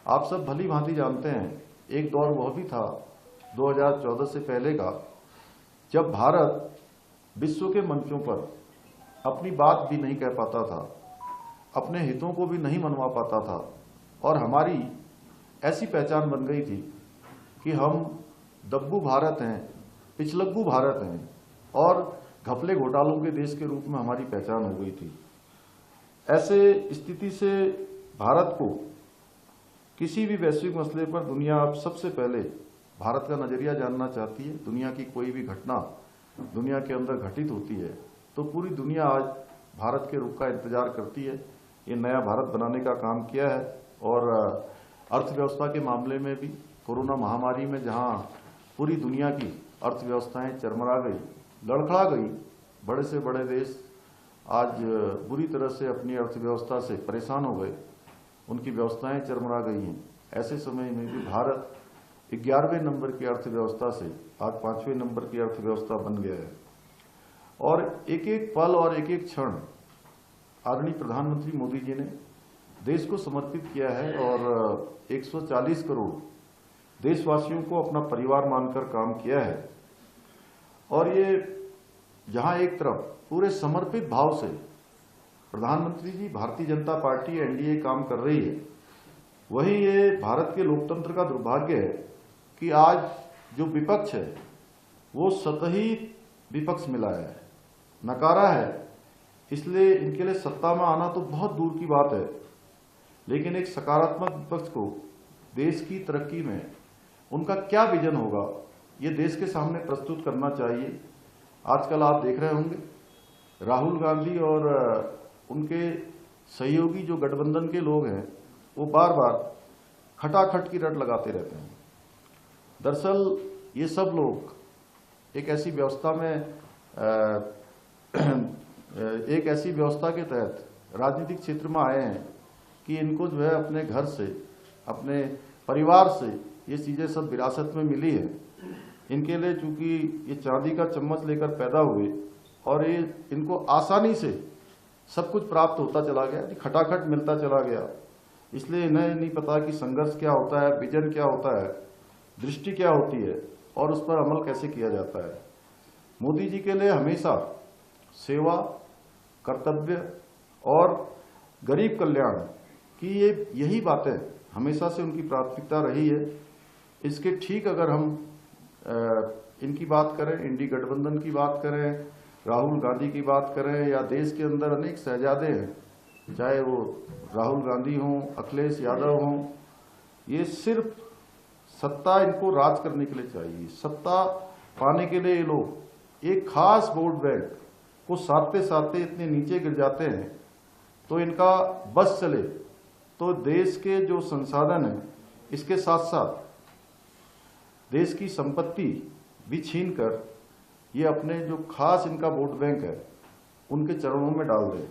आप सब भली भांति जानते हैं, एक दौर वह भी था 2014 से पहले का, जब भारत विश्व के मंचों पर अपनी बात भी नहीं कह पाता था, अपने हितों को भी नहीं मनवा पाता था और हमारी ऐसी पहचान बन गई थी कि हम दब्बू भारत हैं, पिछलग्गू भारत हैं और घपले घोटालों के देश के रूप में हमारी पहचान हो गई थी। ऐसे स्थिति से भारत को किसी भी वैश्विक मसले पर दुनिया अब सबसे पहले भारत का नजरिया जानना चाहती है। दुनिया की कोई भी घटना दुनिया के अंदर घटित होती है तो पूरी दुनिया आज भारत के रुख का इंतजार करती है। ये नया भारत बनाने का काम किया है और अर्थव्यवस्था के मामले में भी कोरोना महामारी में जहां पूरी दुनिया की अर्थव्यवस्थाएं चरमरा गई, लड़खड़ा गई, बड़े से बड़े देश आज बुरी तरह से अपनी अर्थव्यवस्था से परेशान हो गए, उनकी व्यवस्थाएं चरमरा गई हैं। ऐसे समय में भी भारत 11वें नंबर की अर्थव्यवस्था से आज 5वें नंबर की अर्थव्यवस्था बन गया है और एक एक पल और एक एक क्षण आदरणीय प्रधानमंत्री मोदी जी ने देश को समर्पित किया है और 140 करोड़ देशवासियों को अपना परिवार मानकर काम किया है। और ये जहां एक तरफ पूरे समर्पित भाव से प्रधानमंत्री जी, भारतीय जनता पार्टी, एनडीए काम कर रही है, वही ये भारत के लोकतंत्र का दुर्भाग्य है कि आज जो विपक्ष है वो सतही विपक्ष मिला है, नकारा है। इसलिए इनके लिए सत्ता में आना तो बहुत दूर की बात है, लेकिन एक सकारात्मक विपक्ष को देश की तरक्की में उनका क्या विजन होगा ये देश के सामने प्रस्तुत करना चाहिए। आजकल आप देख रहे होंगे राहुल गांधी और उनके सहयोगी जो गठबंधन के लोग हैं वो बार बार खटाखट की रट लगाते रहते हैं। दरअसल ये सब लोग एक ऐसी व्यवस्था के तहत राजनीतिक क्षेत्र में आए हैं कि इनको जो है अपने घर से, अपने परिवार से ये चीज़ें सब विरासत में मिली है। इनके लिए चूंकि ये चांदी का चम्मच लेकर पैदा हुए और ये इनको आसानी से सब कुछ प्राप्त होता चला गया, खटाखट मिलता चला गया, इसलिए इन्हें नहीं पता कि संघर्ष क्या होता है, विजन क्या होता है, दृष्टि क्या होती है और उस पर अमल कैसे किया जाता है। मोदी जी के लिए हमेशा सेवा, कर्तव्य और गरीब कल्याण की यही बातें हमेशा से उनकी प्राथमिकता रही है। इसके ठीक अगर हम इनकी बात करें, इंडी गठबंधन की बात करें, राहुल गांधी की बात करें या देश के अंदर अनेक शहजादे हैं, चाहे वो राहुल गांधी हों, अखिलेश यादव हों, ये सिर्फ सत्ता इनको राज करने के लिए चाहिए। सत्ता पाने के लिए ये लोग एक खास वोट बैंक को साधते साधते इतने नीचे गिर जाते हैं तो इनका बस चले तो देश के जो संसाधन हैं इसके साथ साथ देश की संपत्ति भी छीनकर ये अपने जो खास इनका वोट बैंक है उनके चरणों में डाल दें।